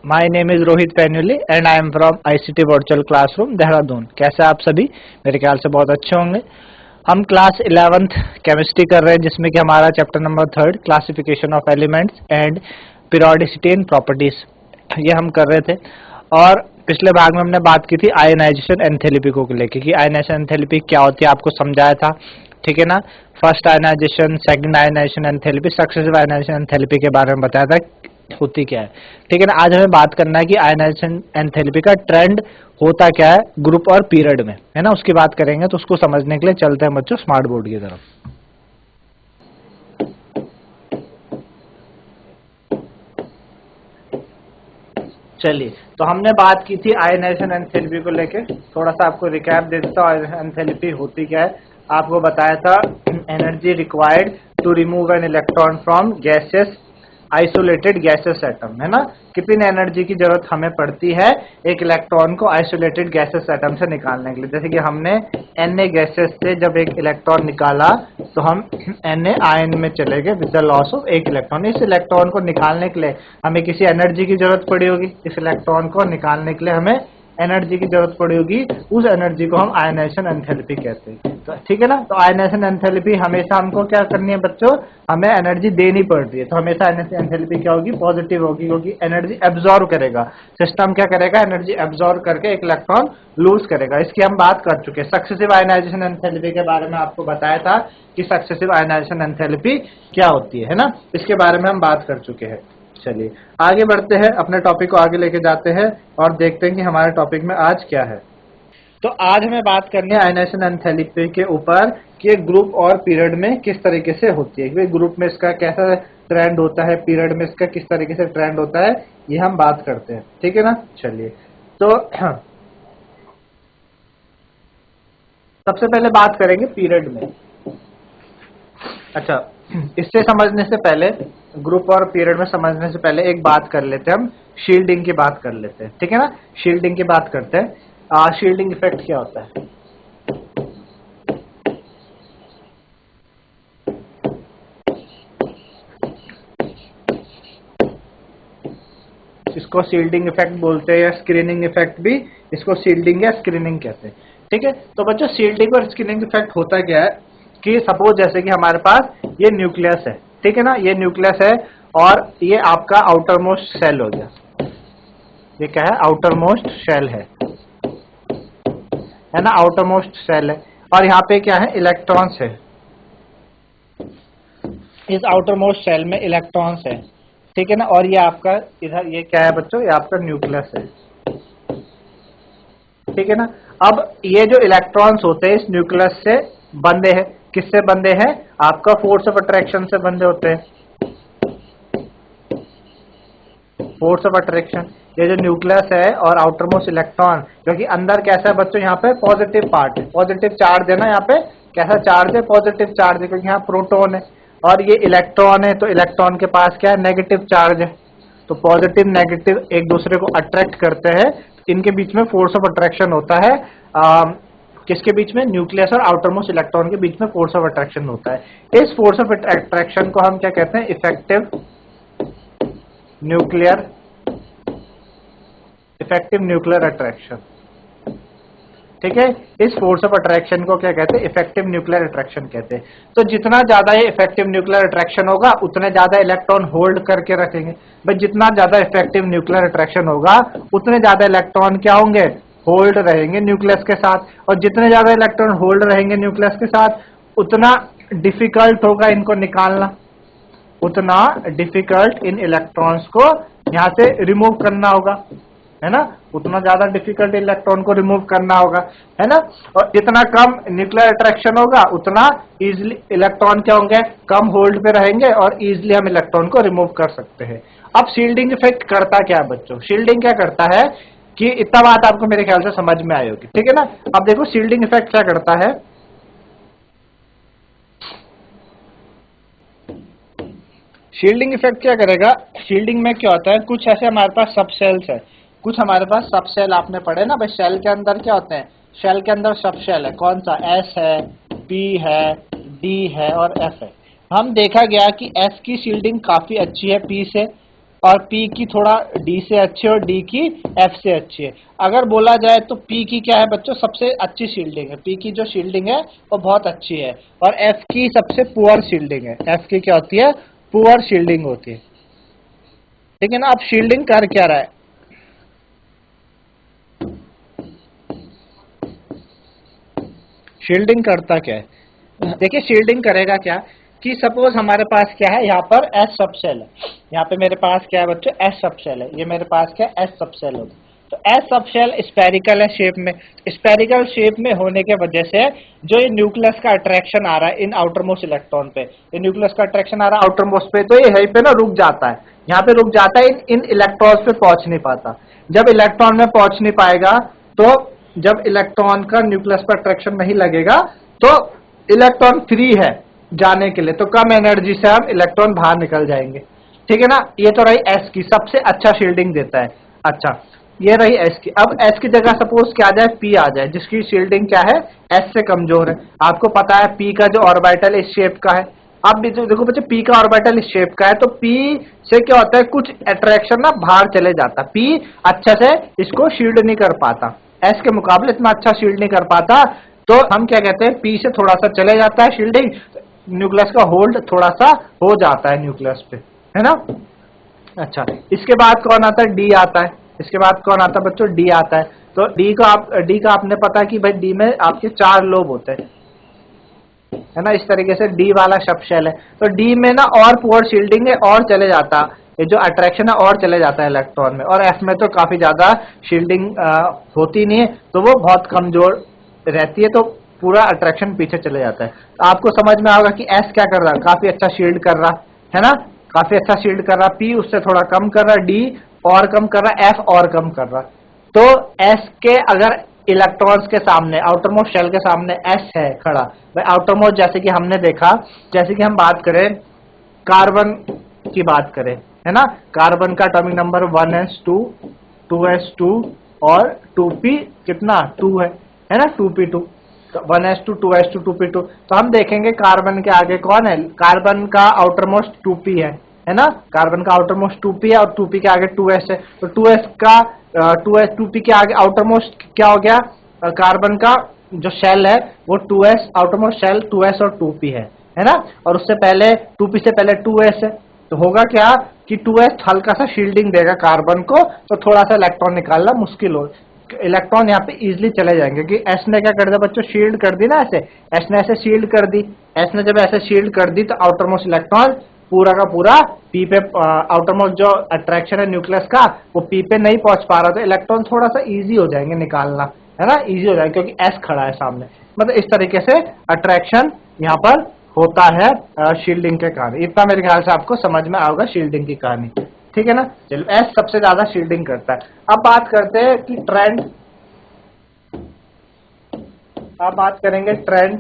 My name is Rohit Painuly and I am from ICT virtual classroom Dehradun. कैसे आप सभी? मेरे ख्याल से बहुत अच्छे होंगे। हम क्लास 11th केमिस्ट्री कर रहे हैं, जिसमें कि हमारा chapter number 3 classification of elements and periodicity and properties ये हम कर रहे थे। और पिछले भाग में हमने बात की थी आयनाइजेशन एंथैल्पी को लेकर कि आयनाइजेशन एंथैल्पी क्या होती है, आपको समझाया था, ठीक है ना। First ionisation, second ionisation enthalpy, successive ionisation enthalpy के बारे में बताया था होती क्या है, ठीक है ना। आज हमें बात करना है कि आयनाइजेशन एंथैल्पी का ट्रेंड होता क्या है ग्रुप और पीरियड में, है ना, उसकी बात करेंगे। तो उसको समझने के लिए चलते हैं बच्चों स्मार्ट बोर्ड की तरफ। चलिए, तो हमने बात की थी आयनाइजेशन एंथैल्पी को लेके। थोड़ा सा आपको रिकैप दे देता हूँ। आयनाइजेशन एंथैल्पी होती क्या है, आपको बताया था energy required to remove an electron from gaseous isolated gaseous atom, है ना। कितनी एनर्जी की जरूरत हमें पड़ती है एक इलेक्ट्रॉन को आइसोलेटेड गैसेस एटम से निकालने के लिए। जैसे कि हमने Na गैसेस से जब एक इलेक्ट्रॉन निकाला तो हम Na आयन में चले गए विद द लॉस ऑफ एक इलेक्ट्रॉन। इस इलेक्ट्रॉन को निकालने के लिए हमें किसी एनर्जी की जरूरत पड़ी होगी। इस इलेक्ट्रॉन को निकालने के लिए हमें एनर्जी की जरूरत पड़ी होगी। उस एनर्जी को हम आयनाइजेशन एंथैल्पी कहते हैं। तो ठीक है ना। तो आयनाइजेशन एंथैल्पी हमेशा हमको क्या करनी है बच्चों, हमें एनर्जी देनी पड़ रही है। तो हमेशा आयनाइजेशन एंथैल्पी क्या होगी, पॉजिटिव होगी, क्योंकि एनर्जी एब्जॉर्ब करेगा। सिस्टम क्या करेगा, एनर्जी एब्जॉर्ब करके एक इलेक्ट्रॉन लूज करेगा। इसकी हम बात कर चुके हैं। सक्सेसिव आयनाइजेशन एंथैल्पी के बारे में आपको बताया था कि सक्सेसिव आयनाइजेशन एंथैल्पी क्या होती है ना। इसके बारे में हम बात कर चुके हैं। चलिए आगे बढ़ते हैं, अपने टॉपिक को आगे लेके जाते हैं और देखते हैं कि हमारे टॉपिक में आज क्या है। तो आज हमें बात करनी है आयनाइजेशन एंथैल्पी के ऊपर कि ग्रुप और पीरियड में किस तरीके से होती है। ग्रुप में इसका कैसा ट्रेंड होता है, पीरियड में इसका किस तरीके से ट्रेंड होता है, ये हम बात करते हैं, ठीक है ना। चलिए, तो सबसे पहले बात करेंगे पीरियड में। अच्छा, इससे समझने से पहले, ग्रुप और पीरियड में समझने से पहले एक बात कर लेते हैं, हम शील्डिंग की बात कर लेते हैं, ठीक है ना। शील्डिंग की बात करते हैं। शील्डिंग इफेक्ट क्या होता है? इसको शील्डिंग इफेक्ट बोलते हैं या स्क्रीनिंग इफेक्ट भी, इसको शील्डिंग या स्क्रीनिंग कहते हैं, ठीक है। तो बच्चों शील्डिंग और स्क्रीनिंग इफेक्ट होता क्या है कि सपोज जैसे कि हमारे पास ये न्यूक्लियस है, ठीक है ना। ये न्यूक्लियस है और ये आपका आउटर मोस्ट सेल हो गया। ये क्या है, आउटर मोस्ट शेल है ना, आउटर मोस्ट सेल है। और यहाँ पे क्या है, इलेक्ट्रॉन्स है। इस आउटर मोस्ट सेल में इलेक्ट्रॉन्स है, ठीक है ना। और ये आपका इधर ये क्या है बच्चों, ये आपका न्यूक्लियस है, ठीक है ना। अब ये जो इलेक्ट्रॉन्स होते हैं इस न्यूक्लियस से बंधे हैं। किससे बंधे हैं? आपका फोर्स ऑफ अट्रैक्शन से बंधे होते हैं। फोर्स ऑफ अट्रैक्शन, ये जो न्यूक्लियस है और आउटर मोस्ट इलेक्ट्रॉन, क्योंकि अंदर कैसा है बच्चों, यहाँ पे पॉजिटिव पार्ट है, पॉजिटिव चार्ज है ना। यहाँ पे कैसा चार्ज है, पॉजिटिव चार्ज है, क्योंकि यहाँ प्रोटॉन है और ये इलेक्ट्रॉन है। तो इलेक्ट्रॉन के पास क्या है, नेगेटिव चार्ज है। तो पॉजिटिव नेगेटिव एक दूसरे को अट्रैक्ट करते हैं। इनके बीच में फोर्स ऑफ अट्रैक्शन होता है। किसके बीच में, न्यूक्लियस और आउटर मोस्ट इलेक्ट्रॉन के बीच में फोर्स ऑफ अट्रैक्शन होता है। इस फोर्स ऑफ अट्रैक्शन को हम क्या कहते हैं, इफेक्टिव न्यूक्लियर अट्रैक्शन, ठीक है। इस फोर्स ऑफ अट्रैक्शन को क्या कहते हैं, इफेक्टिव न्यूक्लियर अट्रैक्शन कहते हैं। तो जितना ज्यादा ये इफेक्टिव न्यूक्लियर अट्रैक्शन होगा उतने ज्यादा इलेक्ट्रॉन होल्ड करके रखेंगे। भाई जितना ज्यादा इफेक्टिव न्यूक्लियर अट्रैक्शन होगा उतने ज्यादा इलेक्ट्रॉन क्या होंगे, होल्ड रहेंगे न्यूक्लियस के साथ। और जितने ज्यादा इलेक्ट्रॉन होल्ड रहेंगे न्यूक्लियस के साथ उतना डिफिकल्ट होगा इनको निकालना, उतना डिफिकल्ट इन इलेक्ट्रॉन्स को यहां से रिमूव करना होगा, है ना। उतना ज्यादा डिफिकल्ट इलेक्ट्रॉन को रिमूव करना होगा, है ना। और जितना कम न्यूक्लियर अट्रैक्शन होगा उतना इजीली इलेक्ट्रॉन क्या होंगे, कम होल्ड पे रहेंगे और इजीली हम इलेक्ट्रॉन को रिमूव कर सकते हैं। अब शील्डिंग इफेक्ट करता क्या है बच्चों, शील्डिंग क्या करता है कि इतना बात आपको मेरे ख्याल से समझ में आई होगी, ठीक है ना। अब देखो शील्डिंग इफेक्ट क्या करता है। शील्डिंग इफेक्ट क्या करेगा, शील्डिंग में क्या होता है, कुछ ऐसे हमारे पास सब सेल्स है, कुछ हमारे पास सब सेल आपने पढ़े ना भाई। सेल के अंदर क्या होते हैं, सेल के अंदर सब सेल है, कौन सा, एस है, पी है, डी है और एफ है। हम देखा गया कि एस की शील्डिंग काफी अच्छी है पी से, और P की थोड़ा D से अच्छी है और D की F से अच्छी है। अगर बोला जाए तो P की क्या है बच्चों, सबसे अच्छी शील्डिंग है, P की जो शील्डिंग है वो बहुत अच्छी है, और F की सबसे पुअर शील्डिंग है। F की क्या होती है, पुअर शील्डिंग होती है। ठीक है ना। अब शील्डिंग कर क्या रहा है, शील्डिंग करता क्या है, देखिए शील्डिंग करेगा क्या कि सपोज हमारे पास क्या है, यहाँ पर एस सबसेल है, यहाँ पे मेरे पास क्या है बच्चों, एस सबसेल है, ये मेरे पास क्या है, एस सबसेल होगा। तो एस सबसेल स्पेरिकल है शेप में, स्पेरिकल शेप में होने के वजह से जो ये न्यूक्लियस का अट्रैक्शन आ रहा है इन आउटर मोस्ट इलेक्ट्रॉन पे, ये न्यूक्लियस का अट्रैक्शन आ रहा है आउटर मोस्ट पे, तो ये यहीं पे ना रुक जाता है, यहाँ पे रुक जाता है, इन इलेक्ट्रॉन्स पे पहुंच नहीं पाता। जब इलेक्ट्रॉन में पहुंच नहीं पाएगा, तो जब इलेक्ट्रॉन का न्यूक्लियस पर अट्रैक्शन नहीं लगेगा, तो इलेक्ट्रॉन फ्री है जाने के लिए, तो कम एनर्जी से हम इलेक्ट्रॉन बाहर निकल जाएंगे। ठीक है ना। ये तो रही एस की, सबसे अच्छा शील्डिंग देता है। अच्छा, ये रही एस की। अब एस की जगह सपोज क्या आ जाए, पी आ जाए, जिसकी शील्डिंग क्या है, एस से कमजोर है। आपको पता है पी का जो ऑर्बिटल इस शेप का है। अब देखो बच्चे, पी का ऑर्बिटल इस शेप का है, तो पी से क्या होता है, कुछ अट्रैक्शन ना बाहर चले जाता, पी अच्छा से इसको शील्ड नहीं कर पाता, एस के मुकाबले इतना अच्छा शील्ड नहीं कर पाता, तो हम क्या कहते हैं, पी से थोड़ा सा चले जाता है शील्डिंग, न्यूक्लियस का होल्ड थोड़ा सा हो जाता है न्यूक्लियस पे, है ना। अच्छा, इसके बाद कौन आता है, डी आता है। इसके बाद कौन आता है बच्चों, डी आता है। तो डी का आपने पता कि भाई डी में आपके 4 लोब होते हैं, है ना। इस तरीके से डी वाला सबशेल है, तो डी में ना और पुअर शील्डिंग है, और चले जाता, ये जो अट्रैक्शन है और चले जाता है इलेक्ट्रॉन में, और एफ में तो काफी ज्यादा शील्डिंग होती नहीं है, तो वो बहुत कमजोर रहती है, तो पूरा अट्रैक्शन पीछे चले जाता है। तो आपको समझ में आएगा कि एस क्या कर रहा है, काफी अच्छा शील्ड कर रहा है ना, काफी अच्छा शील्ड कर रहा, पी उससे थोड़ा कम कर रहा, डी और कम कर रहा, एफ और कम कर रहा। तो एस के अगर इलेक्ट्रॉन्स के सामने, आउटरमोस्ट शेल के सामने एस है खड़ा, भाई आउटरमोस्ट जैसे कि हमने देखा, जैसे कि हम बात करें कार्बन की बात करें, है ना, कार्बन का एटॉमिक नंबर 1s2 2s2 और 2p कितना 2 है ना, 2p2, तो 1s2 2s2 2p2। तो हम देखेंगे कार्बन के आगे कौन है, कार्बन का आउटरमोस्ट 2p है ना, कार्बन का आउटरमोस्ट 2p है, और 2p के आगे 2s है, तो 2s का 2p के आगे आउटरमोस्ट क्या हो गया, कार्बन का जो शेल है वो 2s, आउटरमोस्ट शेल 2s और 2p है ना, और उससे पहले 2p से पहले 2s है, तो होगा क्या कि 2s हल्का सा शील्डिंग देगा कार्बन को, तो थोड़ा सा इलेक्ट्रॉन निकालना मुश्किल हो, इलेक्ट्रॉन यहाँ पे इजीली चले जाएंगे, कि एस ने क्या कर दिया बच्चों, शील्ड कर दी ना, ऐसे एस ने ऐसे शील्ड कर दी, एस ने जब ऐसे शील्ड कर दी, तो आउटरमोस्ट इलेक्ट्रॉन पूरा का पूरा पी पे, आउटरमोस्ट जो अट्रैक्शन है न्यूक्लियस का वो पी पे नहीं पहुंच पा रहा, तो इलेक्ट्रॉन थोड़ा सा इजी हो जाएंगे निकालना, है ना, इजी हो जाएगा, क्योंकि एस खड़ा है सामने। मतलब इस तरीके से अट्रैक्शन यहाँ पर होता है शील्डिंग के कारण। इतना मेरे ख्याल से आपको समझ में आएगा शील्डिंग की कहानी। ठीक है ना। चलो, एस सबसे ज्यादा शील्डिंग करता है। अब बात करते हैं कि ट्रेंड, अब बात करेंगे ट्रेंड,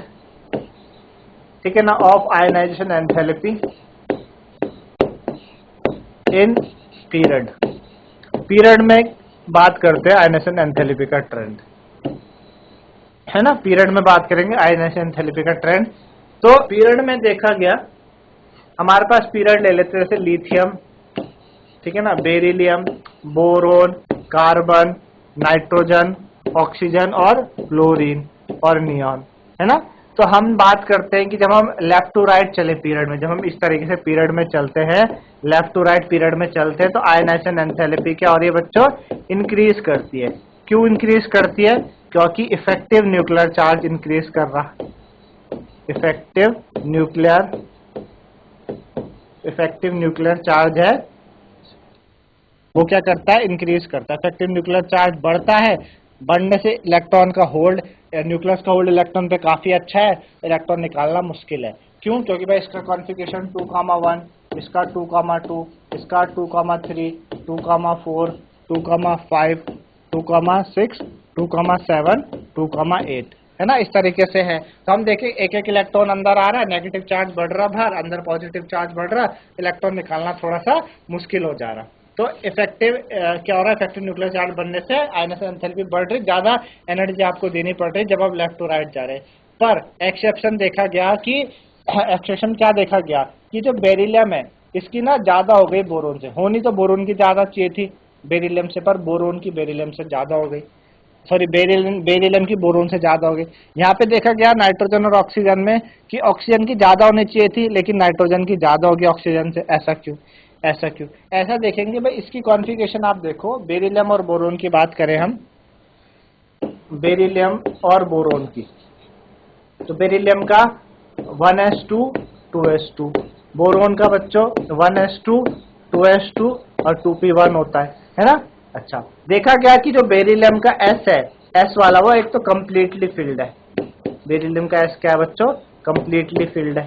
ठीक है ना, of ionisation enthalpy in period. Period में बात करते हैं आयनाइजेशन एंथैल्पी का ट्रेंड, है ना, पीरियड में बात करेंगे आयनाइजेशन एंथैल्पी का ट्रेंड। तो पीरियड में देखा गया, हमारे पास पीरियड ले लेते हैं, जैसे लिथियम, ठीक है ना, beryllium, boron, carbon, nitrogen, oxygen और क्लोरीन और नियॉन, है ना। तो हम बात करते हैं कि जब हम लेफ्ट टू राइट चले पीरियड में, जब हम इस तरीके से पीरियड में चलते हैं, लेफ्ट टू राइट पीरियड में चलते हैं, तो आयनाइजेशन एंथैल्पी क्या हो रही है बच्चों, इंक्रीज करती है। क्यों इंक्रीज करती है, क्योंकि इफेक्टिव न्यूक्लियर चार्ज इंक्रीज कर रहा, इफेक्टिव न्यूक्लियर चार्ज है वो क्या करता है, इंक्रीज करता है। इफेक्टिव न्यूक्लियर चार्ज बढ़ता है, बढ़ने से इलेक्ट्रॉन का होल्ड, न्यूक्लियस का होल्ड इलेक्ट्रॉन पे काफी अच्छा है, इलेक्ट्रॉन निकालना मुश्किल है। क्यों, क्योंकि भाई इसका कॉन्फ़िगरेशन 2,1, इसका 2,2, इसका 2,3, 2,4, 2,5, 2,6, 2,7, 2,8, है ना, इस तरीके से है। तो हम देखें एक एक इलेक्ट्रॉन अंदर आ रहा है, नेगेटिव चार्ज बढ़ रहा बाहर, अंदर पॉजिटिव चार्ज बढ़ रहा, इलेक्ट्रॉन निकालना थोड़ा सा मुश्किल हो जा रहा। तो इफेक्टिव क्या हो रहा है, इफेक्टिव न्यूक्लियर चार्ज बनने से आयनाइजेशन एंथैल्पी बढ़ रही, ज्यादा एनर्जी आपको देनी पड़ रही जब आप लेफ्ट टू राइट जा रहे हैं। पर एक्सेप्शन देखा गया कि एक्सेप्शन क्या देखा गया कि जो बेरिलियम है इसकी ना ज्यादा हो गई बोरोन से, होनी तो बोरोन की ज्यादा चाहिए थी बेरिलियम से, पर बोरोन की बेरिलियम से ज्यादा हो गई, सॉरी बेरिलियम की बोरोन से ज्यादा हो गई। यहाँ पे देखा गया नाइट्रोजन और ऑक्सीजन में कि ऑक्सीजन की ज्यादा होनी चाहिए थी लेकिन नाइट्रोजन की ज्यादा होगी ऑक्सीजन से, ऐसा क्यों? ऐसा क्यों? ऐसा देखेंगे भाई, इसकी कॉन्फ़िगरेशन आप देखो, बेरिलियम और बोरोन की बात करें हम, बेरिलियम और बोरोन की, तो बेरिलियम का 1s2 2s2, बोरोन का बच्चों 1s2 2s2 और 2p1 होता है ना। अच्छा, देखा गया कि जो बेरिलियम का s है, s वाला, वो एक तो कंप्लीटली फिल्ड है, बेरिलियम का s क्या है बच्चों? कंप्लीटली फिल्ड है,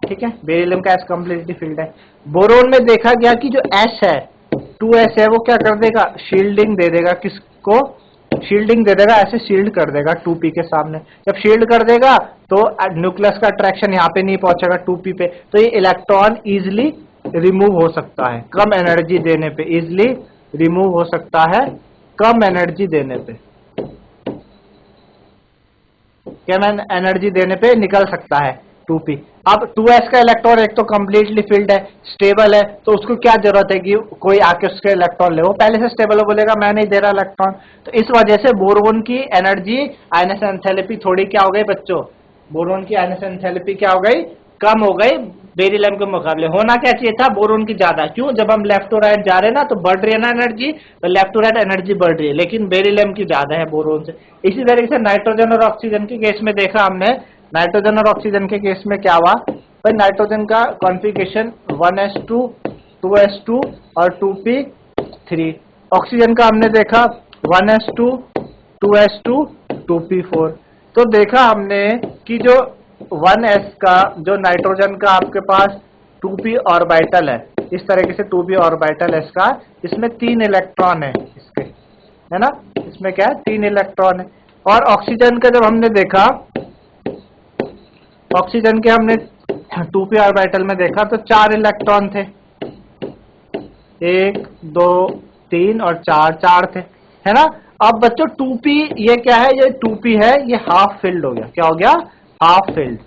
ठीक है, बेरिलियम का s कंप्लीटली फिल्ड है। बोरोन में देखा गया कि जो s है, 2s है, वो क्या कर देगा? शील्डिंग दे देगा, किसको? शील्डिंग दे देगा, ऐसे शील्ड कर देगा 2p के सामने। जब शील्ड कर देगा तो न्यूक्लियस का अट्रैक्शन यहाँ पे नहीं पहुंचेगा 2p पे, तो ये इलेक्ट्रॉन इजिली रिमूव हो सकता है कम एनर्जी देने पे, इजिली रिमूव हो सकता है कम एनर्जी देने पे, कम एनर्जी देने पे निकल सकता है 2p। अब 2s का इलेक्ट्रॉन एक तो कंप्लीटली फिल्ड है, स्टेबल है, तो उसको क्या जरूरत है कि कोई आके उसके इलेक्ट्रॉन ले, वो पहले से स्टेबल हो, बोलेगा मैं नहीं दे रहा इलेक्ट्रॉन। तो इस वजह से बोरोन की एनर्जी, आयनस एंथैल्पी थोड़ी क्या हो गई बच्चों? बोरोन की आयनस एंथैल्पी क्या हो गई? कम हो गई बेरिलियम के मुकाबले। होना क्या चाहिए था? बोरोन की ज्यादा। क्यों? जब हम लेफ्ट टू राइट जा रहे हैं ना, तो बढ़ रही है ना एनर्जी, तो लेफ्ट टू राइट एनर्जी बढ़ रही है, लेकिन बेरिलियम की ज्यादा है बोरोन से। इसी तरीके से नाइट्रोजन और ऑक्सीजन के केस में देखा हमने, नाइट्रोजन और ऑक्सीजन के केस में क्या हुआ भाई? नाइट्रोजन का कॉन्फ़िगरेशन 1s2 2s2 और 2p3। ऑक्सीजन का हमने देखा 1s2 2s2 2p4। तो देखा हमने कि जो 1s का, जो नाइट्रोजन का आपके पास 2p ऑर्बिटल है, इस तरीके से 2p ऑर्बिटल है इसका, इसमें 3 इलेक्ट्रॉन है इसके, है ना, इसमें क्या है? 3 इलेक्ट्रॉन है। और ऑक्सीजन का जब हमने देखा, ऑक्सीजन के हमने 2p ऑर्बिटल में देखा तो 4 इलेक्ट्रॉन थे, 1 2 3 और 4 थे, है ना। अब बच्चों 2p ये क्या है? ये 2p है, ये हाफ फिल्ड हो गया। क्या हो गया? Half filled.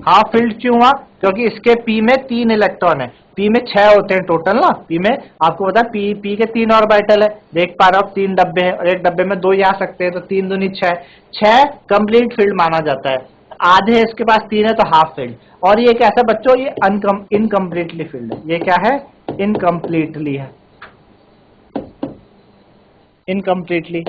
हाफ फील्ड क्यों हुआ? क्योंकि इसके p में 3 इलेक्ट्रॉन है, p में 6 होते हैं टोटल ना, p में आपको पता है p के 3 ऑर्बिटल है, देख पा रहे हो, 3 डब्बे हैं और एक डब्बे में 2 ही आ सकते हैं, तो 3 दूनी 6, 6 कंप्लीट फील्ड माना जाता है। आधे इसके पास 3 है तो हाफ फील्ड। और ये कैसा बच्चों? ये इनकम्प्लीटली फील्ड है। ये क्या है? इनकम्प्लीटली है, इनकम्प्लीटली।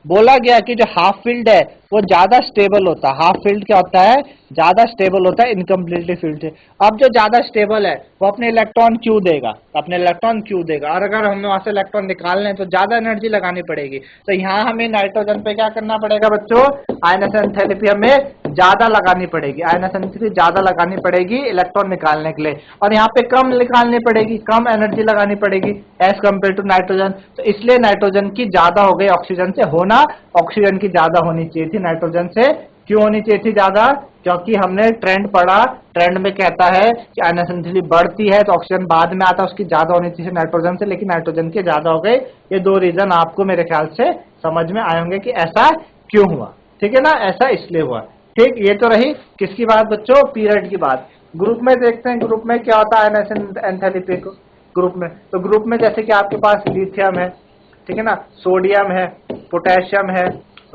बोला गया कि जो हाफ फील्ड है वो ज्यादा स्टेबल होता है। हाफ फील्ड क्या होता है? ज्यादा स्टेबल होता है इनकम्प्लीटली फील्ड से। अब जो ज्यादा स्टेबल है वो अपने इलेक्ट्रॉन क्यों देगा? अपने इलेक्ट्रॉन क्यों देगा? और अगर हमें वहां से इलेक्ट्रॉन निकालने हैं तो ज्यादा एनर्जी लगानी पड़ेगी। तो यहाँ हमें नाइट्रोजन पे क्या करना पड़ेगा बच्चों? आयनस एंथैल्पी हमें ज्यादा लगानी पड़ेगी, आयनस एंथैल्पी ज्यादा लगानी पड़ेगी इलेक्ट्रॉन निकालने के लिए, और यहाँ पे कम निकालनी पड़ेगी, कम एनर्जी लगानी पड़ेगी एज कम्पेयर टू नाइट्रोजन। तो इसलिए नाइट्रोजन की ज्यादा हो गई ऑक्सीजन से, होना ऑक्सीजन की ज्यादा होनी चाहिए थी नाइट्रोजन से। क्यों होनी चाहिए थी ज्यादा? क्योंकि हमने ट्रेंड पढ़ा, ट्रेंड में कहता है कि आयनस एंथैल्पी बढ़ती है तो ऑक्सीजन बाद में आता है, उसकी ज्यादा होनी चाहिए नाइट्रोजन से, लेकिन नाइट्रोजन की ज्यादा हो गई। ये 2 रीजन आपको मेरे ख्याल से समझ में आए होंगे कि ऐसा क्यों हुआ, ठीक है ना, ऐसा इसलिए हुआ। ठीक, ये तो रही किसकी बात बच्चों? पीरियड की बात। ग्रुप में देखते हैं, ग्रुप में क्या होता है आयनस एंथैल्पी को ग्रुप में। तो ग्रुप में जैसे कि आपके पास लिथियम है, ठीक है ना, सोडियम है, पोटेशियम है,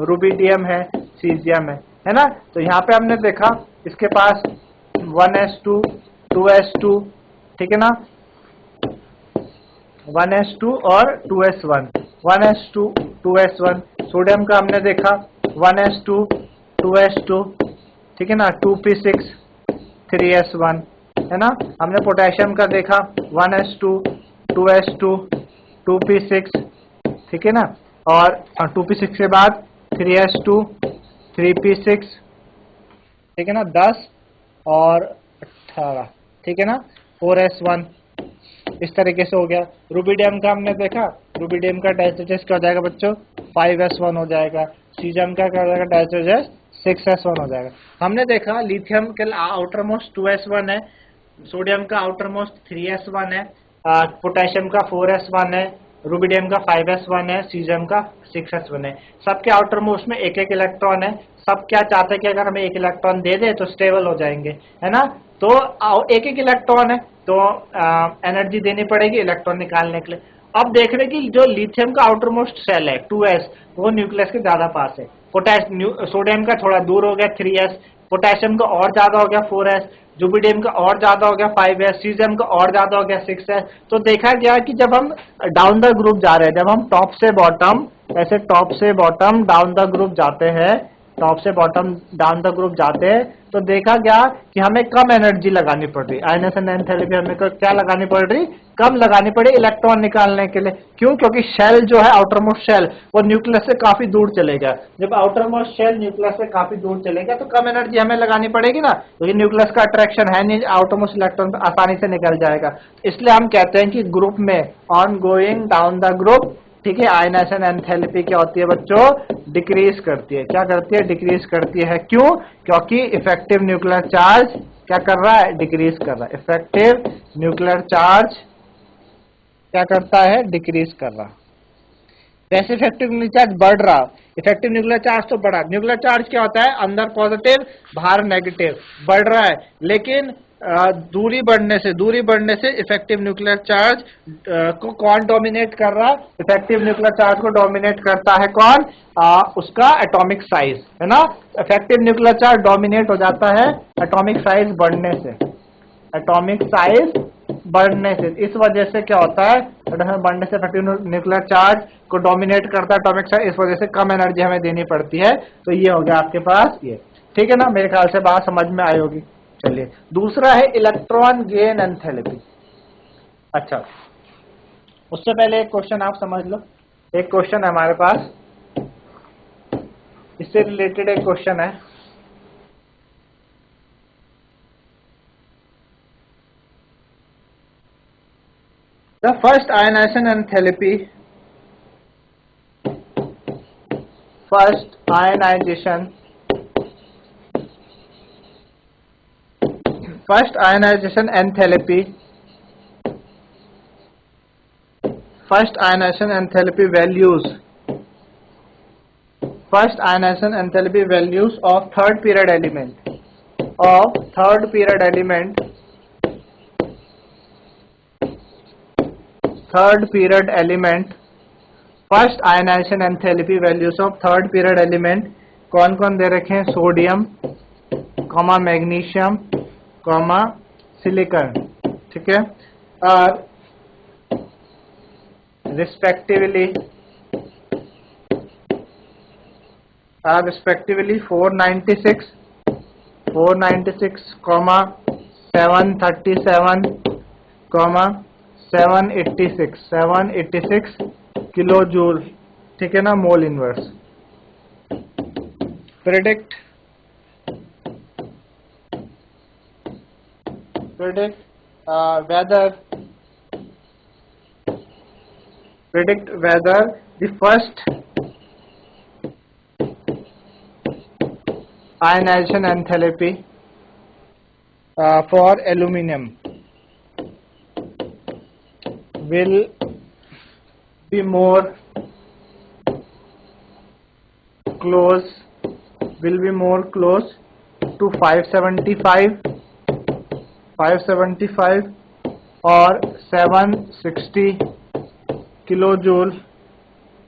रुबिडियम है, सीजियम है ना। तो यहाँ पे हमने देखा इसके पास 1s2 2s2, ठीक है ना, 1s2 और 2s1, 1s2 2s1। सोडियम का हमने देखा 1s2 2s2, ठीक है ना, 2p6 3s1, है ना। हमने पोटेशियम का देखा 1s2 2s2 2p6, ठीक है ना, और 2p6 के बाद 3s2 3p6, ठीक है ना, 10 और 18, ठीक है ना, 4s1, इस तरीके से हो गया। रुबिडियम का हमने देखा, रुबिडियम का डायस्ट्रोजेस क्या हो जाएगा बच्चों? 5s1 हो जाएगा। सीजियम का क्या हो जाएगा? डायस्ट्रोजेस 6s1 हो जाएगा। हमने देखा लिथियम के आउटर मोस्ट 2s1 है, सोडियम का आउटर मोस्ट 3s1 है, पोटेशियम का 4s1 है, रुबिडियम का 5s1 है, सीजियम का 6s1 है। सबके आउटर मोस्ट में एक एक इलेक्ट्रॉन है। सब क्या चाहते हैं कि अगर हमें एक इलेक्ट्रॉन दे दे तो स्टेबल हो जाएंगे, है ना। तो एक एक इलेक्ट्रॉन है तो एनर्जी देनी पड़ेगी इलेक्ट्रॉन निकालने के लिए। अब देख रहे कि जो लिथियम का आउटर मोस्ट शेल है 2s, वो न्यूक्लियस के ज्यादा पास है। सोडियम का थोड़ा दूर हो गया 3s, पोटेशियम का और ज्यादा हो गया 4s, जुबिडियम का और ज्यादा हो गया 5s, सीजियम का और ज्यादा हो गया 6s। तो देखा गया कि जब हम डाउन द ग्रुप जा रहे हैं, जब हम टॉप से बॉटम, ऐसे टॉप से बॉटम डाउन द ग्रुप जाते हैं, टॉप से बॉटम डाउन द ग्रुप जाते हैं, तो देखा गया कि हमें कम एनर्जी लगानी पड़ रही। आयनाइजेशन एंथैल्पी हमें क्या लगानी पड़ रही, कम लगानी पड़ी इलेक्ट्रॉन निकालने के लिए। क्यों? क्योंकि शेल जो है आउटर मोस्ट शेल वो न्यूक्लियस से काफी दूर चलेगा। जब आउटर मोस्ट शेल न्यूक्लियस से काफी दूर चलेगा तो कम एनर्जी हमें लगानी पड़ेगी ना, क्योंकि न्यूक्लियस का अट्रैक्शन है नहीं, आउटर मोस्ट इलेक्ट्रॉन आसानी से निकल जाएगा। इसलिए हम कहते हैं कि ग्रुप में on going down the group, ठीक है, आयनाइजेशन एंथैल्पी क्या होती है बच्चों, डिक्रीज करती है। क्या करती है? डिक्रीज करती है। क्यों? क्योंकि इफेक्टिव न्यूक्लियर चार्ज क्या कर रहा है, डिक्रीज कर रहा है। इफेक्टिव न्यूक्लियर चार्ज क्या करता है, डिक्रीज कर रहा। वैसे इफेक्टिव न्यूक्लियर चार्ज बढ़ रहा, इफेक्टिव न्यूक्लियर चार्ज तो बढ़ा। न्यूक्लियर चार्ज क्या होता है, अंदर पॉजिटिव बाहर नेगेटिव, बढ़ रहा है। लेकिन दूरी बढ़ने से इफेक्टिव न्यूक्लियर चार्ज को कौन डोमिनेट कर रहा है, इफेक्टिव न्यूक्लियर चार्ज को डोमिनेट करता है कौन, उसका एटॉमिक साइज, है ना। इफेक्टिव न्यूक्लियर चार्ज डोमिनेट हो जाता है एटॉमिक साइज बढ़ने से, एटॉमिक साइज बढ़ने से। इस वजह से क्या होता है, बढ़ने से इफेक्टिव न्यूक्लियर चार्ज को डोमिनेट करता है एटॉमिक साइज, इस वजह से कम एनर्जी हमें देनी पड़ती है। तो ये हो गया आपके पास ये, ठीक है ना। मेरे ख्याल से बात समझ में आई होगी। चलिए, दूसरा है इलेक्ट्रॉन गेन एंथैल्पी। अच्छा, उससे पहले एक क्वेश्चन आप समझ लो। एक क्वेश्चन है हमारे पास, इससे रिलेटेड एक क्वेश्चन है। The first ionization enthalpy, first ionization enthalpy, first ionization enthalpy values, first ionization enthalpy values of third period element, of third period element, third period element, first ionisation enthalpy values of third period element कौन कौन दे रखे हैं, sodium, comma magnesium, comma silicon, ठीक है। और respectively 496, 496, comma 737, comma 786 kilo joule, ठीक है ना, mole inverse. Predict whether the first ionization enthalpy for aluminum will be more close to 575 और 760 kilo joule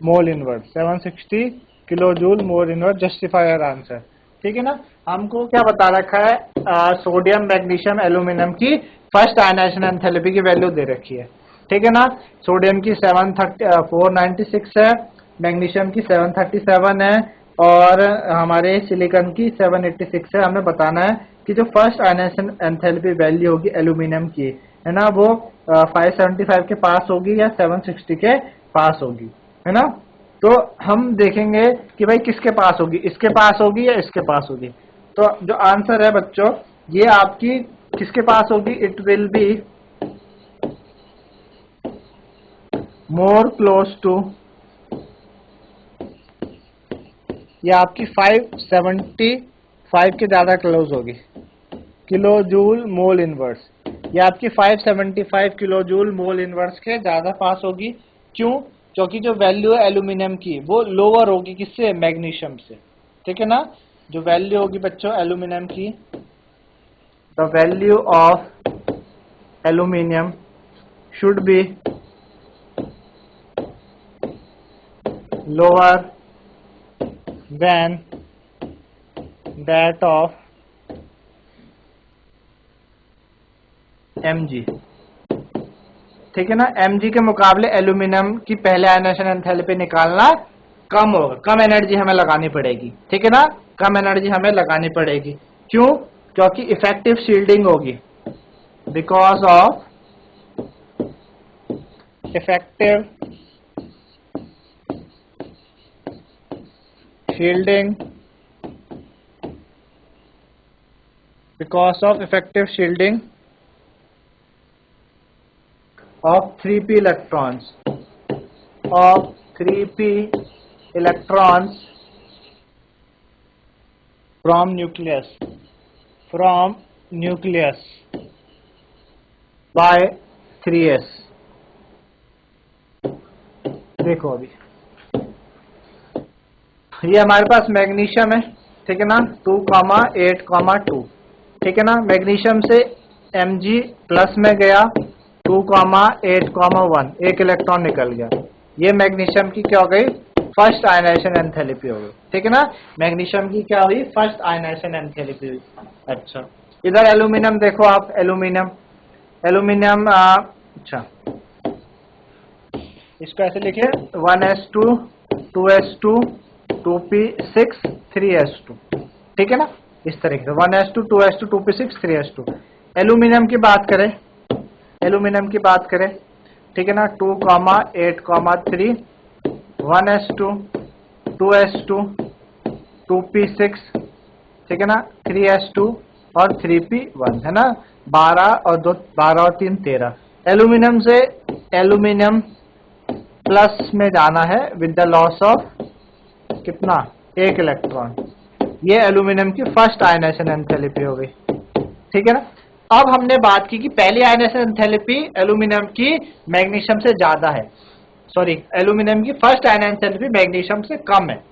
mole inverse, 760 kilo joule mole inverse. Justify our answer, ठीक है ना। हमको क्या बता रखा है, सोडियम, मैग्नीशियम, एल्यूमिनियम की फर्स्ट आयनाइजेशन एंथैल्पी की वैल्यू दे रखी है, ठीक है ना। सोडियम की 496 है, मैग्नीशियम की 737 है और हमारे सिलिकॉन की 786 है। हमें बताना है कि जो फर्स्ट आयनाइजेशन एंथैल्पी वैल्यू होगी एल्यूमिनियम की, है ना, वो 575 के पास होगी या 760 के पास होगी, है ना। तो हम देखेंगे कि भाई किसके पास होगी, इसके पास होगी या इसके पास होगी। तो जो आंसर है बच्चों, ये आपकी किसके पास होगी, it will be more close to, ये आपकी 575 के ज्यादा क्लोज होगी, किलो जूल मोल इनवर्स। ये आपकी 575 किलो जूल मोल इनवर्स के ज्यादा पास होगी, क्यों? क्योंकि जो वैल्यू है एल्यूमिनियम की वो लोअर होगी किससे? मैग्नीशियम से। ठीक है ना? जो वैल्यू होगी बच्चों एल्यूमिनियम की, the value of aluminium should be lower than that of Mg। ठीक है ना? Mg के मुकाबले एल्यूमिनियम की पहले आयनाइजेशन एंथैल्पी निकालना कम होगा, कम एनर्जी हमें लगानी पड़ेगी। ठीक है ना? कम एनर्जी हमें लगानी पड़ेगी। क्यों? क्योंकि इफेक्टिव शील्डिंग होगी, because of effective shielding, because of effective shielding of 3p electrons, of 3p electrons from nucleus by 3s। देखो अभी ये हमारे पास मैग्नीशियम है। ठीक है ना? 2,8,2। ठीक है ना? मैग्नीशियम से Mg प्लस में गया, 2,8,1, एक इलेक्ट्रॉन निकल गया। ये मैग्नीशियम की क्या हो गई? फर्स्ट आयनाइजेशन एंथैल्पी हो गई। ठीक है ना? मैग्नीशियम की क्या हुई? फर्स्ट आयनाइजेशन एंथैल्पी हुई। अच्छा, इधर एल्यूमिनियम देखो आप, एल्यूमिनियम अच्छा इसको ऐसे लिखे 1s2 2s2 2p6 3s2। ठीक है ना? इस तरीके से 1s2 2s2 2p6 3s2। Aluminium की बात करें, ठीक है ना? 2,8,3 1s2 2s2 2p6, ठीक है ना? 3s2 और 3p1 है ना? 12 और 2 12 और 3 13। एल्यूमिनियम से एल्यूमिनियम प्लस में जाना है विद द लॉस ऑफ कितना? एक इलेक्ट्रॉन। ये एल्यूमिनियम की फर्स्ट आयनाइजेशन एंथैल्पी हो गई। ठीक है ना? अब हमने बात की कि पहली आयनाइजेशन एंथैल्पी एल्यूमिनियम की मैग्नीशियम से ज्यादा है, सॉरी एल्यूमिनियम की फर्स्ट आयनाइजेशन एंथैल्पी मैग्नीशियम से कम है।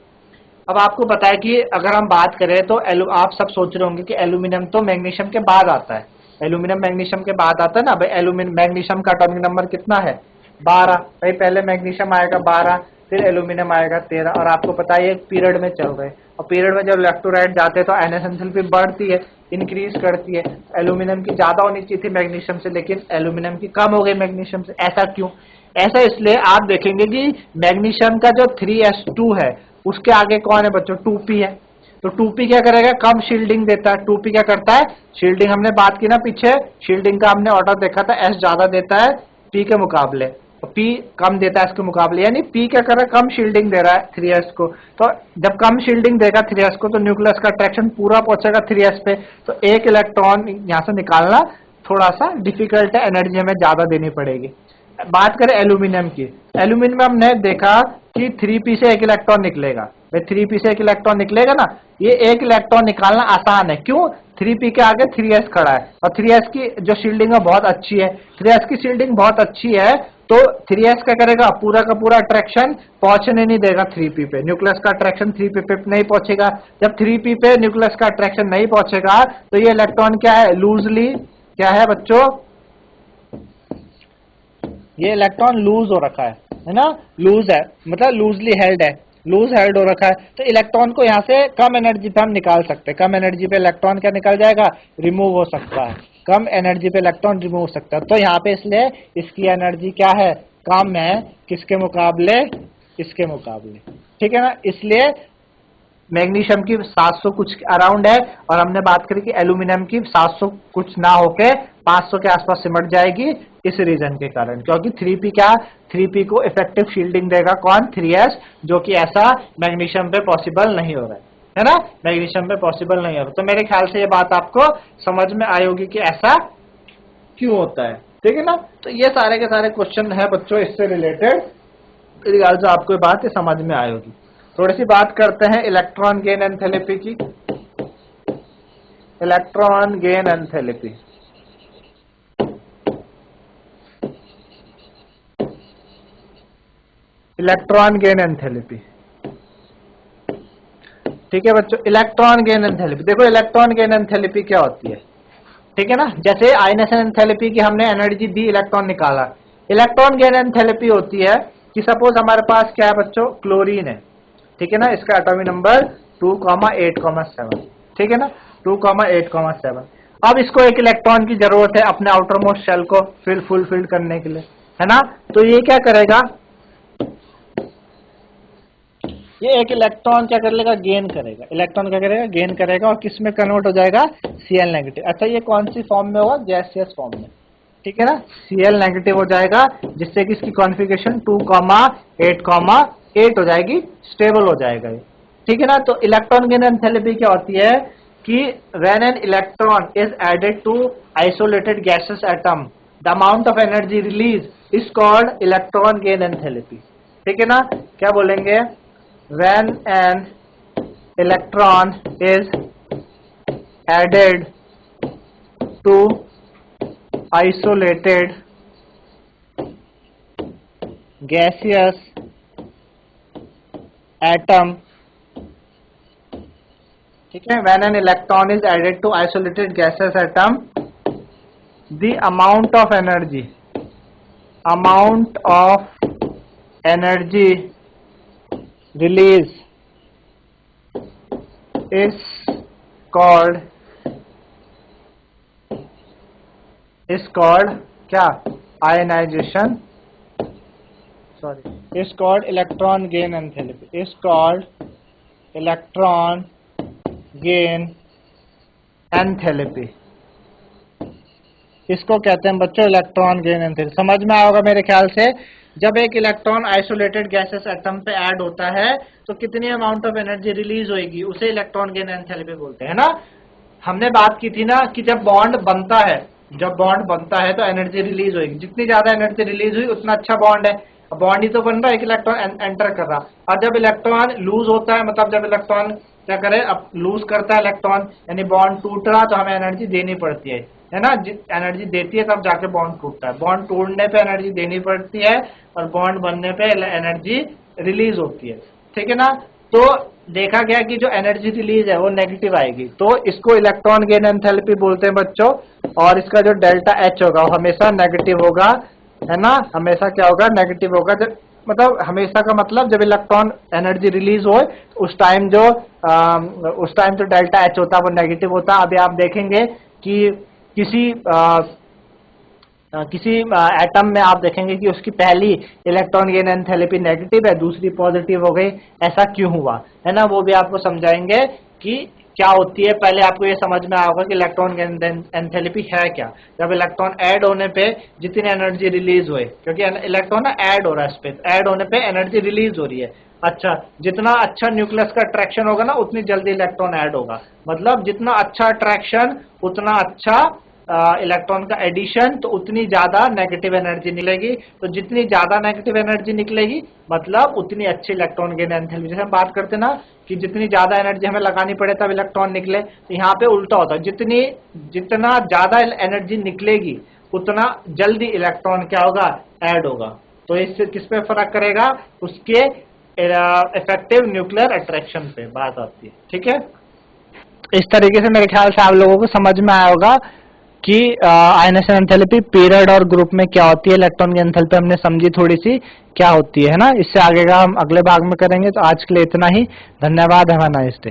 अब आपको पता है कि अगर हम बात करें तो आप सब सोच रहे होंगे कि एल्यूमिनियम तो मैग्नीशियम के बाद आता है, एल्यूमिनियम मैग्नीशियम के बाद आता है ना भाई। एल्यूमिनियम मैग्नीशियम का एटॉमिक नंबर कितना है? 12 भाई। पहले मैग्नीशियम आएगा 12, फिर एल्यूमिनियम आएगा 13। और आपको पता है एक पीरियड में चल रहे हैं, और पीरियड में जब लेफ्ट टू राइट जाते हैं तो आयनाइजेशन एंथैल्पी बढ़ती है, इंक्रीज करती है। एल्यूमिनियम की ज्यादा होनी चाहिए थी मैग्नीशियम से, लेकिन एल्यूमिनियम की कम हो गई मैग्नीशियम से। ऐसा क्यों? ऐसा इसलिए आप देखेंगे कि मैग्नीशियम का जो 3s2 है उसके आगे कौन है बच्चों? 2p है। तो 2p क्या करेगा? कम शील्डिंग देता है। 2p क्या करता है? शील्डिंग, हमने बात की ना पीछे, शील्डिंग का हमने ऑर्डर देखा था, s ज्यादा देता है p के मुकाबले, तो p कम देता है इसके मुकाबले, यानी p क्या कर रहा है? कम शील्डिंग दे रहा है 3s को। तो जब कम शील्डिंग देगा 3s को तो न्यूक्लियस का अट्रैक्शन पूरा पहुंचेगा 3s पे, तो एक इलेक्ट्रॉन यहां से निकालना थोड़ा सा डिफिकल्ट है, एनर्जी हमें ज्यादा देनी पड़ेगी। बात करें एल्यूमिनियम की, एल्यूमिनियम में हमने देखा कि 3p से एक इलेक्ट्रॉन निकलेगा। भाई 3p से एक इलेक्ट्रॉन निकलेगा ना, ये एक इलेक्ट्रॉन निकालना आसान है। क्यों? 3p के आगे 3s खड़ा है, और 3s की जो शील्डिंग है बहुत अच्छी है। 3s की शील्डिंग बहुत अच्छी है, तो 3s क्या करेगा? पूरा का पूरा अट्रैक्शन पहुंचने नहीं देगा 3p पे। न्यूक्लियस का अट्रैक्शन 3p पे नहीं पहुंचेगा। जब 3p पे न्यूक्लियस का अट्रैक्शन नहीं पहुंचेगा तो ये इलेक्ट्रॉन क्या है? लूजली क्या है बच्चों? ये इलेक्ट्रॉन लूज हो रखा है ना? लूज है मतलब लूजली हेल्ड है, लूज हेल्ड हो रखा है। तो इलेक्ट्रॉन को यहाँ से कम एनर्जी पे हम निकाल सकते हैं। कम एनर्जी पे इलेक्ट्रॉन क्या निकल जाएगा? रिमूव हो सकता है। कम एनर्जी पे इलेक्ट्रॉन रिमूव हो सकता है। तो यहाँ पे इसलिए इसकी एनर्जी क्या है? कम है। किसके मुकाबले? इसके मुकाबले। ठीक है ना? इसलिए मैग्नीशियम की 700 कुछ अराउंड है, और हमने बात करी कि एल्यूमिनियम की 700 कुछ ना होके 500 के आसपास सिमट जाएगी, इस रीजन के कारण। क्योंकि 3p क्या? 3p को इफेक्टिव शील्डिंग देगा कौन? 3s, जो कि ऐसा मैग्नीशियम पे पॉसिबल नहीं हो रहा है ना? मैग्नीशियम पे पॉसिबल नहीं हो रहा। तो मेरे ख्याल से ये बात आपको समझ में आई होगी कि ऐसा क्यों होता है। ठीक है ना? तो ये सारे के सारे क्वेश्चन है बच्चों इससे रिलेटेड, मेरे ख्याल से आपको ये बात समझ में आई होगी। थोड़ी सी बात करते हैं इलेक्ट्रॉन गेन एंथैल्पी की। Electron gain enthalpy, electron gain enthalpy. ठीक है बच्चों, इलेक्ट्रॉन गेन एंथैल्पी। देखो इलेक्ट्रॉन गेन एंथैल्पी क्या होती है, ठीक है ना। जैसे आयनेशन एंथैल्पी की हमने एनर्जी दी, इलेक्ट्रॉन निकाला। इलेक्ट्रॉन गेन एंथैल्पी होती है कि सपोज हमारे पास क्या है बच्चों, क्लोरीन है, ठीक है ना। इसका एटॉमिक नंबर 2,8,7, ठीक है ना, 2,8,7। अब इसको एक इलेक्ट्रॉन की जरूरत है अपने आउटर मोस्ट शेल को फुलफिल करने के लिए, है ना। तो ये क्या करेगा, ये एक इलेक्ट्रॉन क्या कर लेगा, गेन करेगा। इलेक्ट्रॉन क्या करेगा, गेन करेगा, और किस में कन्वर्ट हो जाएगा, Cl नेगेटिव। अच्छा ये कौन सी फॉर्म में होगा, गैसियस फॉर्म में, ठीक है ना। Cl नेगेटिव हो जाएगा, जिससे कि इसकी कॉन्फ़िगरेशन 2,8,8 हो जाएगी, स्टेबल हो जाएगा ये, ठीक है ना। तो इलेक्ट्रॉन गेन एंथैल्पी क्या होती है कि when an electron is added to isolated gaseous atom, the amount of energy release is called electron gain enthalpy, ठीक है ना। क्या बोलेंगे, when an electron is added to isolated gaseous atom, ठीक है, when an electron is added to isolated gaseous atom, the amount of energy release is called क्या, ionization, is called electron gain enthalpy, is called electron gain enthalpy। इसको कहते हैं बच्चों electron gain enthalpy. समझ में आओगा मेरे ख्याल से। जब एक इलेक्ट्रॉन आइसोलेटेड गैसेस एटम पे ऐड होता है तो कितनी अमाउंट ऑफ एनर्जी रिलीज होगी, उसे इलेक्ट्रॉन गेन एंथैल्पी बोलते हैं ना। हमने बात की थी ना कि जब बॉन्ड बनता है तो एनर्जी रिलीज होगी। जितनी ज्यादा एनर्जी रिलीज हुई उतना अच्छा बॉन्ड है। बॉन्ड ही तो बन रहा है, एक इलेक्ट्रॉन एंटर कर रहा। और जब इलेक्ट्रॉन लूज होता है, मतलब जब इलेक्ट्रॉन क्या करे, अब लूज करता है इलेक्ट्रॉन, यानी बॉन्ड टूट रहा, तो हमें एनर्जी देनी पड़ती है ना। एनर्जी देती है तब जाके बॉन्ड टूटता है। बॉन्ड टूटने पे एनर्जी देनी पड़ती है और बॉन्ड बनने पे एनर्जी रिलीज होती है, ठीक है ना। तो देखा गया कि जो एनर्जी रिलीज है वो नेगेटिव आएगी, तो इसको इलेक्ट्रॉन गेन एंथैल्पी बोलते हैं बच्चों। और इसका जो डेल्टा एच होगा वो हमेशा नेगेटिव होगा, है ना, हमेशा क्या होगा, नेगेटिव होगा। जब मतलब हमेशा का मतलब जब इलेक्ट्रॉन एनर्जी रिलीज हो उस टाइम जो डेल्टा एच होता है वो नेगेटिव होता है। अभी आप देखेंगे कि किसी एटम में आप देखेंगे कि उसकी पहली इलेक्ट्रॉन गेन एंथैल्पी नेगेटिव है, दूसरी पॉजिटिव हो गई, ऐसा क्यों हुआ, है ना, वो भी आपको समझाएंगे कि क्या होती है। पहले आपको ये समझ में आएगा कि इलेक्ट्रॉन गेन एंथैल्पी है क्या। जब इलेक्ट्रॉन ऐड होने पे जितनी एनर्जी रिलीज हुए, क्योंकि इलेक्ट्रॉन ना ऐड हो रहा है, स्पेस ऐड होने पे एनर्जी रिलीज हो रही है। अच्छा, जितना अच्छा न्यूक्लियस का अट्रैक्शन होगा ना उतनी जल्दी इलेक्ट्रॉन ऐड होगा। मतलब जितना अच्छा अट्रैक्शन उतना अच्छा इलेक्ट्रॉन का एडिशन, तो उतनी ज्यादा नेगेटिव एनर्जी निकलेगी। तो जितनी ज्यादा नेगेटिव एनर्जी निकलेगी मतलब उतनी अच्छी इलेक्ट्रॉन गेन एंथैल्पी। जैसे हम बात करते ना कि जितनी ज्यादा एनर्जी हमें लगानी पड़े तब इलेक्ट्रॉन निकले, तो यहाँ पे उल्टा होता है, जितना ज्यादा एनर्जी निकलेगी उतना जल्दी इलेक्ट्रॉन क्या होगा, ऐड होगा। तो इससे किस पे फर्क करेगा, उसके इफेक्टिव न्यूक्लियर अट्रैक्शन पे बात आती है, ठीक है। इस तरीके से मेरे ख्याल से आप लोगों को समझ में आया होगा कि आयनेशन एंथैल्पी पीरियड और ग्रुप में क्या होती है। इलेक्ट्रॉन की एंथैल्पी हमने समझी थोड़ी सी क्या होती है ना। इससे आगे का हम अगले भाग में करेंगे। तो आज के लिए इतना ही, धन्यवाद, हैव अ नाइस डे।